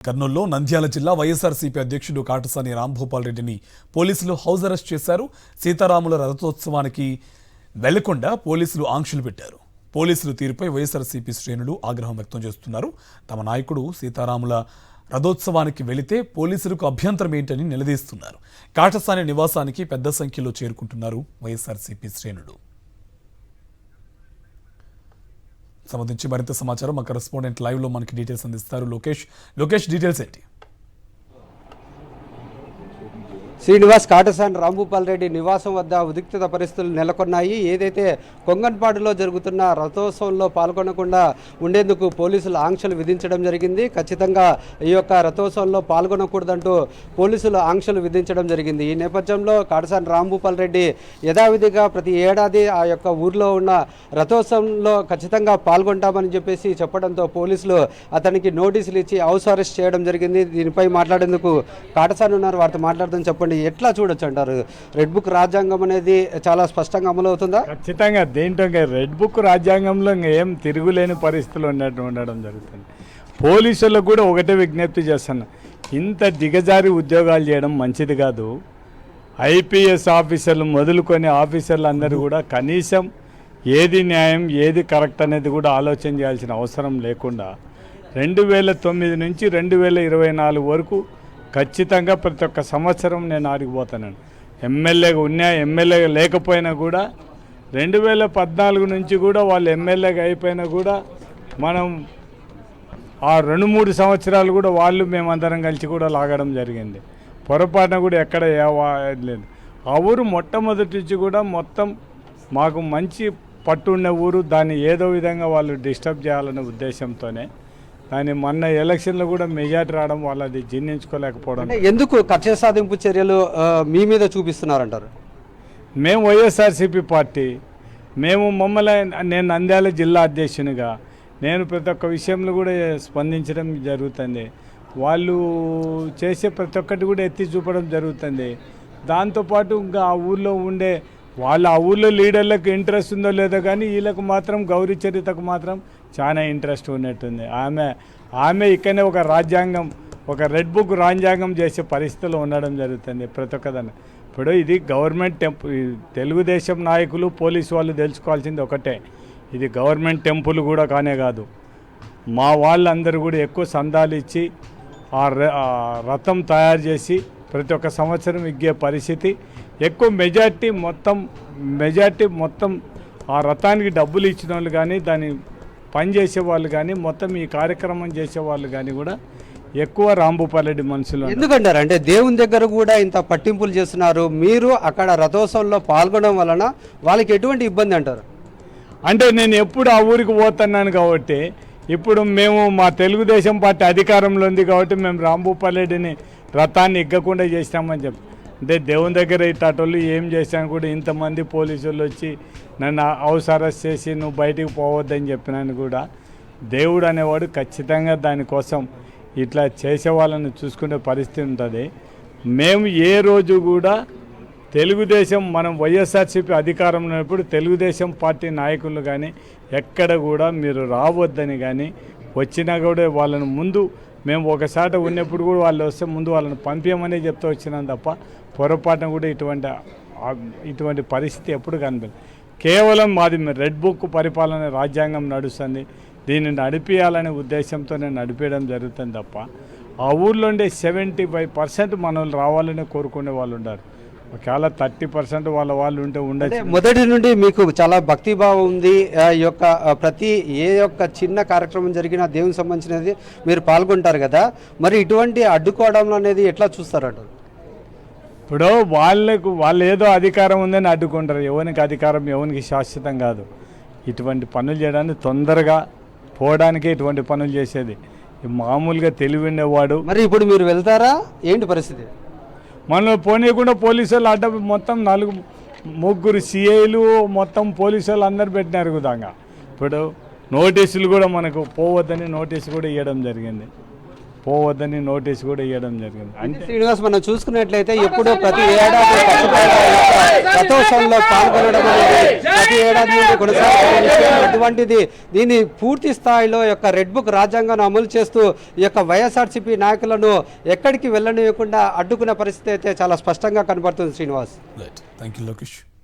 కర్నూలులో నంద్యాల జిల్లా వైఎస్ఆర్సీపీ అధ్యక్షుడు కాటసాని రాంభూపాల్ రెడ్డిని పోలీసులు హౌస్ అరెస్ట్ చేశారు. సీతారాముల రథోత్సవానికి వెళ్లకుండా పోలీసులు ఆంక్షలు పెట్టారు. పోలీసులు తీరుపై వైఎస్ఆర్సీపీ శ్రేణులు ఆగ్రహం వ్యక్తం చేస్తున్నారు. తమ నాయకుడు సీతారాముల రథోత్సవానికి వెళితే పోలీసులకు అభ్యంతరం ఏంటని నిలదీస్తున్నారు. కాటసాని నివాసానికి పెద్ద సంఖ్యలో చేరుకుంటున్నారు వైఎస్ఆర్సీపీ శ్రేణులు. సంబంధించి మరింత సమాచారం మా కరెస్పాండెంట్ లైవ్ లో మనకి డీటెయిల్స్ అందిస్తారు లోకేష్ డీటెయిల్స్ ఏంటి? శ్రీనివాస్ కాటసాని రాంభూపాల్ రెడ్డి నివాసం వద్ద ఉద్రిక్తత పరిస్థితులు నెలకొన్నాయి. ఏదైతే కొంగన్పాడులో జరుగుతున్న రథోత్సవంలో పాల్గొనకుండా ఉండేందుకు పోలీసులు ఆంక్షలు విధించడం జరిగింది. ఖచ్చితంగా ఈ యొక్క రథోత్సవంలో పాల్గొనకూడదంటూ పోలీసులు ఆంక్షలు విధించడం జరిగింది. ఈ నేపథ్యంలో కాటసాని రాంభూపాల్ రెడ్డి యథావిధిగా ప్రతి ఏడాది ఆ యొక్క ఊర్లో ఉన్న రథోత్సవంలో ఖచ్చితంగా పాల్గొంటామని చెప్పేసి చెప్పడంతో పోలీసులు అతనికి నోటీసులు ఇచ్చి హౌస్ అరెస్ట్ చేయడం జరిగింది. దీనిపై మాట్లాడేందుకు కాటసాని ఉన్నారు, వారితో మాట్లాడదని చెప్పండి. ఎట్లా చూడొచ్చు అంటారు? రెడ్ బుక్ రాజ్యాంగం అనేది చాలా స్పష్టంగా అమలు అవుతుందా? ఖచ్చితంగా దేంట్లో రెడ్ బుక్ రాజ్యాంగంలో ఏం తిరుగులేని పరిస్థితులు ఉండడం జరుగుతుంది. పోలీసులకు కూడా ఒకటే విజ్ఞప్తి చేస్తాను, ఇంత దిగజారి ఉద్యోగాలు చేయడం మంచిది కాదు. ఐపీఎస్ ఆఫీసర్లు మొదలుకొని ఆఫీసర్లు అందరూ కూడా కనీసం ఏది న్యాయం ఏది కరెక్ట్ అనేది కూడా ఆలోచన చేయాల్సిన అవసరం లేకుండా 2009 నుంచి 2024 వరకు ఖచ్చితంగా ప్రతి ఒక్క సంవత్సరం నేను ఆడిపోతాను. ఎమ్మెల్యేగా ఉన్నా ఎమ్మెల్యేగా లేకపోయినా కూడా 2014 నుంచి కూడా వాళ్ళు ఎమ్మెల్యేగా అయిపోయినా కూడా మనం ఆ 2-3 సంవత్సరాలు కూడా వాళ్ళు మేమందరం కలిసి కూడా లాగడం జరిగింది. పొరపాటున కూడా ఎక్కడ లేదు. ఆ ఊరు మొట్టమొదటి నుంచి కూడా మొత్తం మాకు మంచి పట్టుండే ఊరు, దాన్ని ఏదో విధంగా వాళ్ళు డిస్టర్బ్ చేయాలనే ఉద్దేశంతోనే కానీ మొన్న ఎలక్షన్లో కూడా మెజార్టీ రావడం వాళ్ళు అది జీర్ణించుకోలేకపోవడం. ఎందుకు కక్ష సాధింపు చర్యలు మీ మీద చూపిస్తున్నారంటారు? మేము వైఎస్ఆర్సీపీ పార్టీ, నేను నంద్యాల జిల్లా అధ్యక్షునిగా నేను ప్రతి ఒక్క విషయంలో కూడా స్పందించడం జరుగుతుంది. వాళ్ళు చేసే ప్రతి ఒక్కటి కూడా ఎత్తి చూపడం జరుగుతుంది. దాంతోపాటు ఇంకా ఆ ఊళ్ళో ఉండే ఆ ఊళ్ళో లీడర్లకు ఇంట్రెస్ట్ ఉందో లేదో కానీ వీళ్ళకు మాత్రం గౌరీ చరితకు మాత్రం చాలా ఇంట్రెస్ట్ ఉన్నట్టుంది. ఆమె ఇక్కడనే ఒక రెడ్ బుక్ రాజ్యాంగం చేసే పరిస్థితుల్లో ఉండడం జరుగుతుంది ప్రతి ఒక్కదాన్ని. ఇప్పుడు ఇది గవర్నమెంట్ టెంపుల్, తెలుగుదేశం నాయకులు పోలీసు వాళ్ళు తెలుసుకోవాల్సింది ఒకటే, ఇది గవర్నమెంట్ టెంపుల్ కూడా కానే కాదు. మా వాళ్ళందరూ కూడా ఎక్కువ సందాలు ఇచ్చి ఆ రథం తయారు చేసి ప్రతి ఒక్క సంవత్సరం ఇగ్గే పరిస్థితి, ఎక్కువ మెజార్టీ మొత్తం ఆ రథానికి డబ్బులు ఇచ్చిన వాళ్ళు కానీ దాన్ని పని చేసేవాళ్ళు కానీ మొత్తం ఈ కార్యక్రమం చేసేవాళ్ళు కానీ కూడా ఎక్కువ రాంభూపాల్ రెడ్డి మనుషులు. ఎందుకంటారు అంటే దేవుని దగ్గర కూడా ఇంత పట్టింపులు చేస్తున్నారు, మీరు అక్కడ రథోత్సవంలో పాల్గొనడం వలన వాళ్ళకి ఎటువంటి ఇబ్బంది అంటారు? అంటే నేను ఎప్పుడు ఆ ఊరికి పోతున్నాను కాబట్టి, ఇప్పుడు మేము మా తెలుగుదేశం పార్టీ అధికారంలో ఉంది కాబట్టి మేము రాంభూపాల్ రెడ్డిని రథాన్ని ఎగ్గకుండా చేసినామని చెప్పి, అంటే దేవుని దగ్గర ఇట్టోళ్ళు ఏం చేశాను కూడా ఇంతమంది పోలీసులు వచ్చి నన్ను హౌస్ అరెస్ట్ చేసి నువ్వు బయటికి పోవద్దని చెప్పినాను కూడా, దేవుడు అనేవాడు ఖచ్చితంగా దానికోసం ఇట్లా చేసే వాళ్ళని చూసుకునే పరిస్థితి ఉంటుంది. మేము ఏ రోజు కూడా తెలుగుదేశం, మనం వైఎస్ఆర్సీపీ అధికారంలో ఉన్నప్పుడు తెలుగుదేశం పార్టీ నాయకులు కానీ ఎక్కడ కూడా మీరు రావద్దని కానీ వచ్చినా కూడా వాళ్ళని ముందు మేము ఒకసారి ఉన్నప్పుడు కూడా వాళ్ళు వస్తే ముందు వాళ్ళని పంపించమని చెప్తూ వచ్చినాం తప్ప పొరపాటున కూడా ఇటువంటి పరిస్థితి ఎప్పుడు కనిపించదు. కేవలం మాది రెడ్ బుక్ పరిపాలన రాజ్యాంగం నడుస్తుంది, దీన్ని నడిపించాలనే ఉద్దేశంతో నేను నడిపేయడం జరుగుతుంది తప్ప ఆ ఊర్లో ఉండే 75% మనల్ని రావాలని కోరుకునే వాళ్ళు ఉన్నారు. ఒకవేళ 30% వాళ్ళు ఉంటే ఉండదు. మొదటి నుండి మీకు చాలా భక్తిభావం ఉంది. ఈ యొక్క ప్రతి చిన్న కార్యక్రమం జరిగినా దేవునికి సంబంధించినది మీరు పాల్గొంటారు కదా, మరి ఇటువంటి అడ్డుకోవడం అనేది ఎట్లా చూస్తారంట? ఇప్పుడు వాళ్ళు ఏదో అధికారం ఉందని అడ్డుకుంటారు. ఎవరికి అధికారం ఎవరికి శాశ్వతం కాదు. ఇటువంటి పనులు చేయడానికి తొందరగా పోవడానికి ఇటువంటి పనులు చేసేది మామూలుగా తెలివి ఉండేవాడు. మరి ఇప్పుడు మీరు వెళ్తారా ఏంటి పరిస్థితి? మనం పోనీయకుండా పోలీసు వాళ్ళు అడ్డ మొత్తం 3 సిఐలు మొత్తం పోలీసు వాళ్ళు అందరు పెట్టినారు విధంగా. ఇప్పుడు నోటీసులు కూడా మనకు పోవద్దని నోటీసు కూడా ఇవ్వడం జరిగింది. పోవద్దని నోటీస్ కూడా ఇవ్వడం జరిగింది. అంటే శ్రీనివాస్, మనం చూసుకున్నట్లయితే ఎప్పుడో ప్రతి ఏడాది పక్షురాల యొక్క రథోత్సవంలో పాల్గొనడం అనేది ప్రతి ఏడాది నుండి కొనసాగుతున్న విషయం. అటువంటిది దీన్ని పూర్తి స్థాయిలో యొక్క రెడ్ బుక్ రాజ్యాంగాన్ని అమలు చేస్తూ ఈ యొక్క వైఎస్ఆర్సీపీ నాయకులను ఎక్కడికి వెళ్ళనివ్వకుండా అడ్డుకున్న పరిస్థితి అయితే చాలా స్పష్టంగా కనబడుతుంది శ్రీనివాస్. Thank you Lokesh.